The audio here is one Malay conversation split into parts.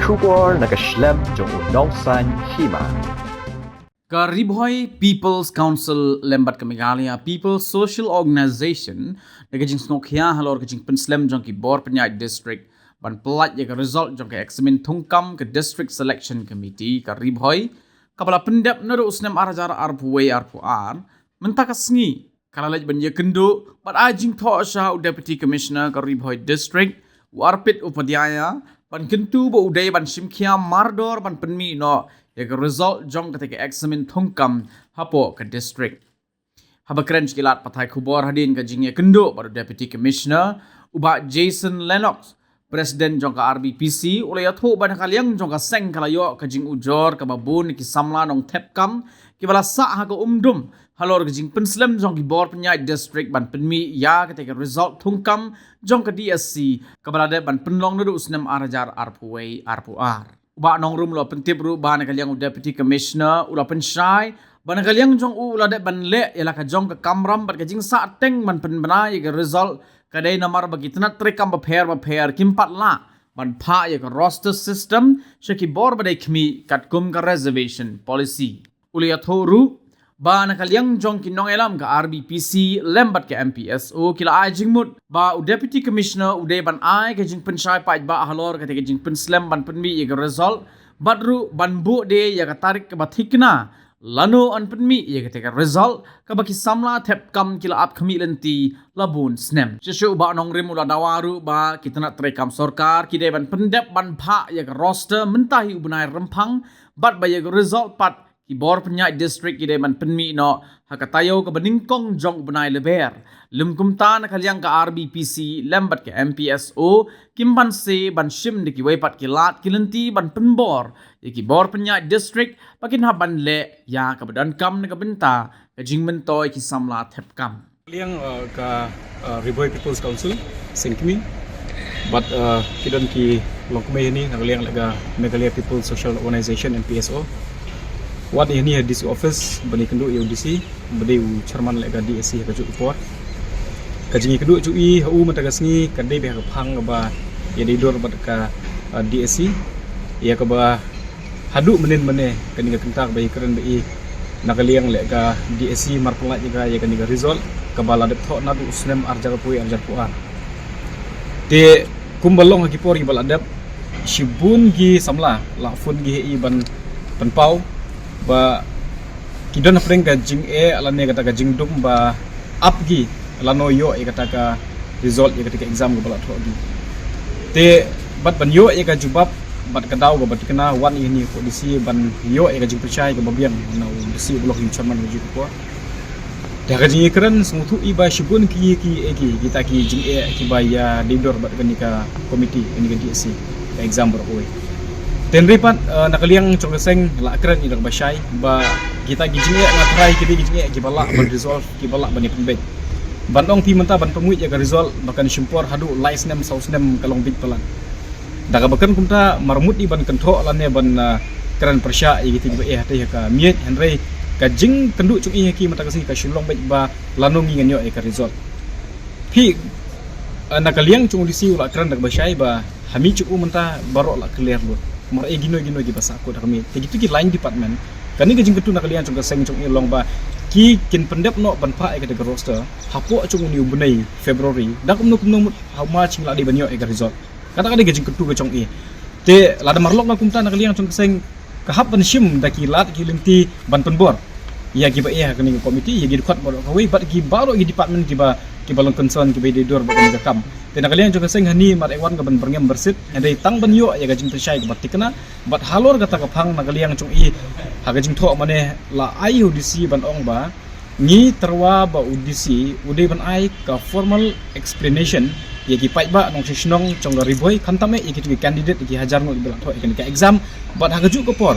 Shubor nakaslem jong unongsan hima. Karibhoy People's Council lembat ke Meghalaya People's Social Organisation nagajing snokya halor kajing penslem jong ki bor penyai district ban pelat ya ke result jong ke eksamen tungkam ke district selection committee Karibhoy kapala pendep nero usnem arajar arpuwe arpuar mentaka sngi kala laj ban ya kendo bat ajing tho sha deputy commissioner Karibhoy district warpit upadhyaya ban kentu bo uday ban simkhya mardor ban penmi no ya ke result jong ketika eksamen tungkam hapo ke district. Haba keren kilat patai kubor hadin ke jingnya kendo pada deputy commissioner uba Jason Lennox presiden jong ke RBPC oleh yatho ban kaliang jong ke seng kalayo ke jing ujor ke babun ki samla nong tepkam ki bala sa ha ke umdum halor ke jing penslem jong ki bor penyai district ban penmi ya ketika result tungkam jong ke DSC ke balade ban penlong nedu usnem arajar arpuwei arpuar. Ba nong room lo pentip ru ba nakaliang deputy commissioner ula pensyai ba nakaliang jong ula de ban le yala ka jong ka kamram bat ka jing sa teng man pen banai ke result kadai namar bagi tenat trekam ba pher kimpat la ban pha ya ka roster system shaki bor badai khmi kat kum ka reservation policy ulia thoru ba nakaliang jong ki nong elam ka RBPC lembat ke MPSO kila ajing mut ba deputy commissioner uday ban ai ke jing pensyai paj ba halor ke jing penslem ban penmi ye ke result badru ban bu de ya ka tarik ke bathikna lano an penmi ye ke result ka baki samla thep kam kila ap khmi lenti labun snem seshu ba nong rim ula dawaru ba kitna trekam sarkar kide ban pendep ban pha ye ke roster mentahi ubnai rempang bat ba ye ke result pat ki bor penyai district kide man penmi no hakatayo ke beningkong jong benai leber lumkumta nakaliang ke RBPC lembat ke MPSO kimban se ban shim de ki wepat ki lat kilenti ban penbor ki bor penyai district pakin haban le ya ke badan kam ne ke benta ke jing mentoy ki samla thep kam liang ka Riboy People's Council singkmi but kidon ki lokme ni nakaliang laga Meghalaya People's Social Organization MPSO what ini DC office bani kendo UDC bani chairman lega DSC ka ju report kajingi kedua cui hu matagasngi kadai be phang ba ya didor bat ka DSC ya ka ba hadu menen mene kani ka kentak bai keren bai nakaliang lega DSC marpulat juga ya kani ka result ka bala de tho na du usnem arja ka pui arja puan te kumbalong ki pori bal adap shibun gi samla la fun gi ban penpau ba kidon apreng ka jing alane kata ka jing dum ba upgi alano yo kata ka result ketika exam ko bala thogi te bat ban yo ka jubab bat ka daw bat kena wan ini polisi ban yo ka jing percaya ka babiang na disi blok in chairman ju ko da ka jing keren smutu iba shibun ki kita ki jing ki ba ya leader bat ka komiti ini ka DSC ka exam bro oi ten ripat nakaliang chongseng la keren idak basyai ba kita gijinge ngatrai kidi gijinge gibala ban resolve gibala bani pembet bandong pi menta ban pengui ya resolve bahkan simpor hadu licenem sausnem kalong bit pelan daga bakan kumta marmut di ban kentho lane ban keren persya gitu ba hate ka miet henry ka jing kendu chung ki mata kasi ka shulong ba lanongi nganyo ka resolve pi nakaliang chung disi la keren dak basyai ba hami chu menta baro la clear lu mar gino gi basa ko kami gitu ki line department kani ke jingketu nakalian chung seng chung ilong ba ki kin pendep no ban pha ke de roster hapo chung ni bunai February dak umno how much ngla di banyo e result kata ke jingketu ke chung te lada marlok na kumta nakalian chung seng kahap ban shim dakilat ki lenti ban penbor ya gi ba ya kani komiti ya gi khot baro kawi bat gi baro gi department gi ba balong concern ki be dor ba kan kam te nakalian chung seng hani mar ekwan ka ban berngem bersit ade tang ban yo ya gajing persai ka batikna bat halor kata ka phang nakaliang chung ha gajing tho mane la IUDC ban ong ba ni terwa ba UDC udai ban ai ka formal explanation ya ki pai ba nong sisnong chung Riboy khantame ya ki candidate ki hajar ngo bilang tho ikan ka exam bat ha gaju ko por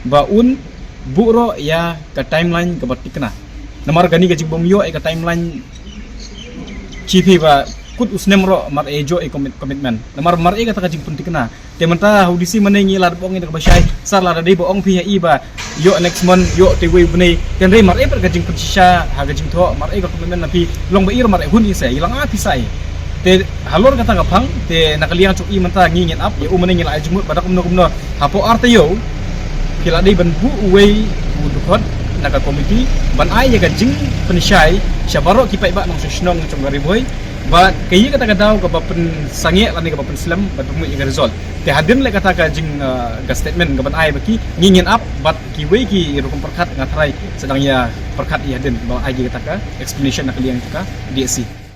ba un buro ya ka timeline ka batikna namar gani gajing bom yo ka timeline chipi ba kut usnem ro mar ejo commitment namar mar kata kajing penting kena tementa audisi menengi lar bong ini basai sar lar dei bong pia iba yo next month yo te we bne kan rei mar per kajing persisa ha kajing tho mar ka commitment napi long ba ir mar hun isai ilang api sai te halor kata kapang te nakaliang cuk i menta ngingin up ya umane ngila ajmut badak umno hapo artayo kila dei ban bu uwei udukot naka komiti ban ai ya jing pensyai syabaro kipai ba nong sesnong chung gari boy ba kayi kata daw ka pen sange lani ka pen slam ba tumu i result te hadin le kata ka jing ga statement ga ban ai baki ngingin up bat ki wei ki rukum perkat ngatrai sedang ya perkat i hadin ba ai kata ka explanation nakaliang ka DSC